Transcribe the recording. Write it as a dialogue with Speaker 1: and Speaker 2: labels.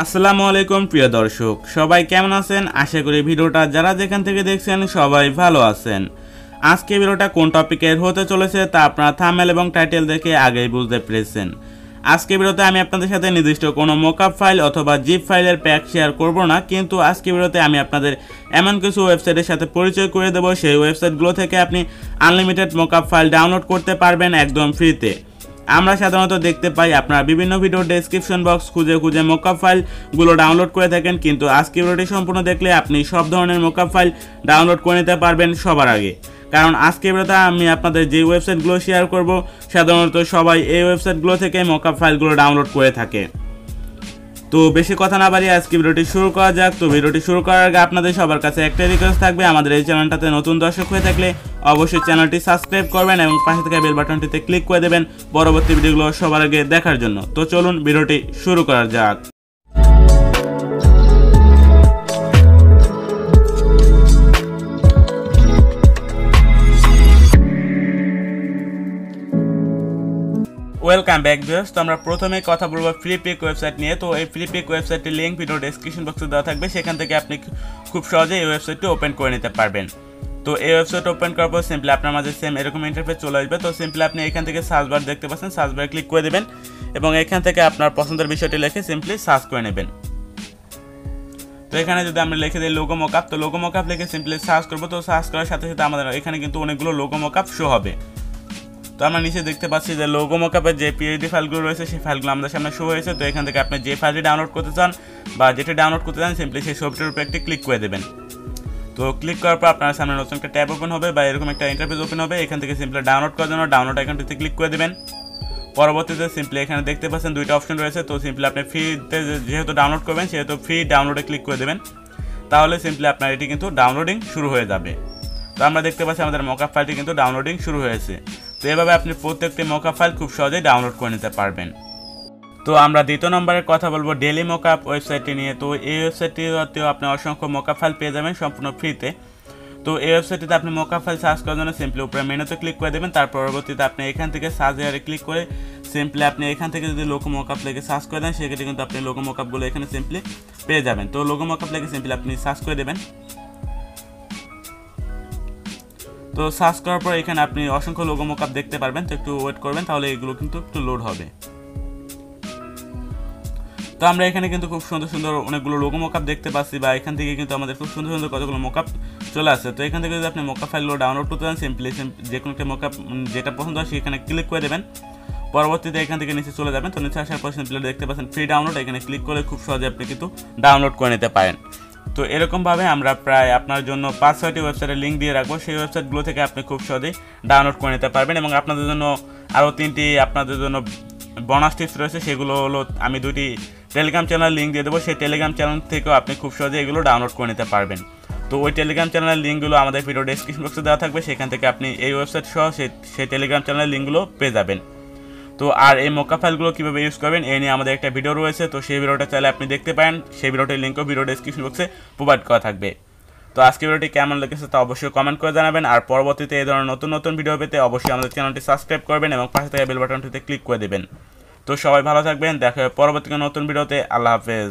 Speaker 1: আসসালামু আলাইকুম প্রিয় দর্শক, সবাই কেমন আছেন? আশা করি ভিডিওটা যারা যেখান থেকে দেখছেন সবাই ভালো আছেন। আজকে ভিডিওটা কোন টপিকের হতে চলেছে তা আপনারা থাম্বনেল এবং টাইটেল দেখে আগেই বুঝতে পেরেছেন। আজকে ভিডিওতে আমি আপনাদের সাথে নির্দিষ্ট কোনো মকআপ ফাইল অথবা জিপ ফাইলের প্যাক শেয়ার করব না, কিন্তু আজকে ভিডিওতে আমি আপনাদের এমন কিছু ওয়েবসাইটের সাথে পরিচয় করে দেব, সেই ওয়েবসাইটগুলো থেকে আপনি আনলিমিটেড মকআপ ফাইল ডাউনলোড করতে পারবেন একদম ফ্রিতে। আমরা সাধারণত দেখতে পাই আপনারা বিভিন্ন ভিডিও ডেসক্রিপশন বক্স খুঁজে খুঁজে মকআপ ফাইলগুলো ডাউনলোড করে থাকেন, কিন্তু আজকে ভিডিওটি সম্পূর্ণ দেখলে আপনি সব ধরনের মকআপ ফাইল ডাউনলোড করে নিতে পারবেন সবার আগে। কারণ আজকে ভিডিওতে আমি আপনাদের যে ওয়েবসাইটগুলো শেয়ার করব, সাধারণত সবাই এই ওয়েবসাইটগুলো থেকে মকআপ ফাইলগুলো ডাউনলোড করে থাকে। তো বেশি কথা না বাড়িয়ে আজকে ভিডিওটি শুরু করা যাক। তো ভিডিওটি শুরু করার আগে আপনাদের সবার কাছে একটা রিকোয়েস্ট থাকবে, আমাদের এই চ্যানেলটাতে নতুন দর্শক হয়ে থাকলে অবশ্যই চ্যানেলটি সাবস্ক্রাইব করবেন এবং পাশে থাকা বেল বাটনটিতে ক্লিক করে দেবেন পরবর্তী ভিডিওগুলো সবার আগে দেখার জন্য। তো চলুন ভিডিওটি শুরু করা যাক। Welcome back viewers. তো আমরা প্রথমে কথা বলবো ফ্রি পিক ওয়েবসাইট নিয়ে। তো এই ফ্রি পিক ওয়েবসাইটের লিঙ্ক ভিডিও ডেসক্রিপশন বক্সে দেওয়া থাকবে, সেখান থেকে আপনি খুব সহজে এই ওয়েবসাইটটি ওপেন করে নিতে পারবেন। তো এই ওয়েবসাইট ওপেন করার পর সিম্পলি আপনার মাঝে সেম এরকম ইন্টারফেস চলে আসবে। তো সিম্পলি আপনি এখান থেকে সার্চ বার দেখতে পাচ্ছেন, সার্চ বারে ক্লিক করে দেবেন এবং এখান থেকে আপনার পছন্দের বিষয়টি লিখে সিম্পলি সার্চ করে নেবেন। তো এখানে যদি আমরা লিখে দিই লোগো মকআপ, তো লোগো মকআপ লিখে সিম্পলি সার্চ করবো। তো সার্চ করার সাথে সাথে আমাদের এখানে কিন্তু অনেকগুলো লোগো মকআপ শো হবে। তো আমরা নিচে দেখতে পাচ্ছি যে লোগো মকআপের যে পিএইচডি ফাইলগুলো রয়েছে সেই ফাইলগুলো আমাদের সামনে শো হয়েছে। তো এখান থেকে আপনি যে ফাইলটি ডাউনলোড করতে চান বা যেটা ডাউনলোড করতে চান সিম্পলি সেই ছবিটির উপরে একটি ক্লিক করে দেবেন। তো ক্লিক করার পর আপনার সামনে নতুন একটা ট্যাব ওপেন হবে বা এরকম একটা ইন্টারফেস ওপেন হবে। এখান থেকে সিম্পলি ডাউনলোড করার জন্য ডাউনলোড আইকনটিতে ক্লিক করে দেবেন। পরবর্তীতে সিম্পলি এখানে দেখতে পাচ্ছেন দুইটা অপশন রয়েছে। তো সিম্পলি আপনি ফ্রিতে যেহেতু ডাউনলোড করবেন সেহেতু ফ্রি ডাউনলোডে ক্লিক করে দেবেন, তাহলে সিম্পলি আপনার এটি কিন্তু ডাউনলোডিং শুরু হয়ে যাবে। তো আমরা দেখতে পাচ্ছি আমাদের মকআপ ফাইলটি কিন্তু ডাউনলোডিং শুরু হয়েছে। তো এভাবে আপনি প্রত্যেকটি মকআপ ফাইল খুব সহজেই ডাউনলোড করে নিতে পারবেন। তো আমরা দ্বিতীয় নম্বরের কথা বলবো ডেইলি মকআপ ওয়েবসাইটটি নিয়ে। তো এই ওয়েবসাইটটিতেও আপনি অসংখ্য মকআপ ফাইল পেয়ে যাবেন সম্পূর্ণ ফ্রিতে। তো এই ওয়েবসাইটটিতে আপনি মকআপ ফাইল সার্চ করার জন্য সিম্পলি উপরে মেনুতে ক্লিক করে দেবেন। তার পরবর্তীতে আপনি এখান থেকে সার্চ এয়ারে ক্লিক করে সিম্পলি আপনি এখান থেকে যদি লোগো মকআপ লিখে সার্চ করে দেন সেক্ষেত্রে কিন্তু আপনি লোগো মকআপগুলো এখানে সিম্পলি পেয়ে যাবেন। তো লোগো মকআপ লিখে সিম্পলি আপনি সার্চ করে দেবেন। তো সার্চ করার পর এখানে আপনি অসংখ্য লোগো মকআপ দেখতে পারবেন। তো একটু ওয়েট করবেন, তাহলে এগুলো কিন্তু একটু লোড হবে। তো আমরা এখানে কিন্তু খুব সুন্দর সুন্দর অনেকগুলো লোগো মকআপ দেখতে পাচ্ছি বা এখান থেকে কিন্তু আমাদের খুব সুন্দর সুন্দর কতগুলো মকআপ চলে আসছে। তো এখান থেকে যদি আপনি মকআপ ফাইলগুলো ডাউনলোড করতে চান সিম্পলি যে কোনো একটা মকআপ যেটা পছন্দ হয় সেখানে ক্লিক করে দেবেন। পরবর্তীতে এখান থেকে নিচে চলে যাবেন। তো নিচে আসার পর সিম্পলি দেখতে পাচ্ছেন ফ্রি ডাউনলোড, এখানে ক্লিক করে খুব সহজে আপনি কিন্তু ডাউনলোড করে নিতে পারেন। তো এরকমভাবে আমরা প্রায় আপনার জন্য 5-6টি ওয়েবসাইটের লিঙ্ক দিয়ে রাখবো, সেই ওয়েবসাইটগুলো থেকে আপনি খুব সহজেই ডাউনলোড করে নিতে পারবেন। এবং আপনাদের জন্য আরও 3টি আপনাদের জন্য বোনাস টিপস রয়েছে, সেগুলো হলো আমি 2টি টেলিগ্রাম চ্যানেল লিঙ্ক দিয়ে দেবো, সেই টেলিগ্রাম চ্যানেল থেকেও আপনি খুব সহজে এগুলো ডাউনলোড করে নিতে পারবেন। তো ওই টেলিগ্রাম চ্যানেলের লিঙ্কগুলো আমাদের ভিডিও ডেসক্রিপশন বক্সে দেওয়া থাকবে, সেখান থেকে আপনি এই ওয়েবসাইট সহ সেই টেলিগ্রাম চ্যানেলের লিঙ্কগুলো পেয়ে যাবেন। তো আর এই মকআপ ফাইলগুলো কীভাবে ইউজ করবেন এই নিয়ে আমাদের একটা ভিডিও রয়েছে, তো সেই ভিডিওটা চাইলে আপনি দেখতে পারেন, সেই ভিডিওটির লিঙ্কও ভিডিও ডেসক্রিপশন বক্সে প্রোভাইড করা থাকবে। তো আজকে ভিডিওটি কেমন লেগেছে তা অবশ্যই কমেন্ট করে জানাবেন। আর পরবর্তীতে এই ধরনের নতুন নতুন ভিডিও পেতে অবশ্যই আমাদের চ্যানেলটি সাবস্ক্রাইব করবেন এবং পাশে থাকা বেল বাটনটিতে ক্লিক করে দেবেন। তো সবাই ভালো থাকবেন, দেখা হবে পরবর্তী নতুন ভিডিওতে। আল্লাহ হাফেজ।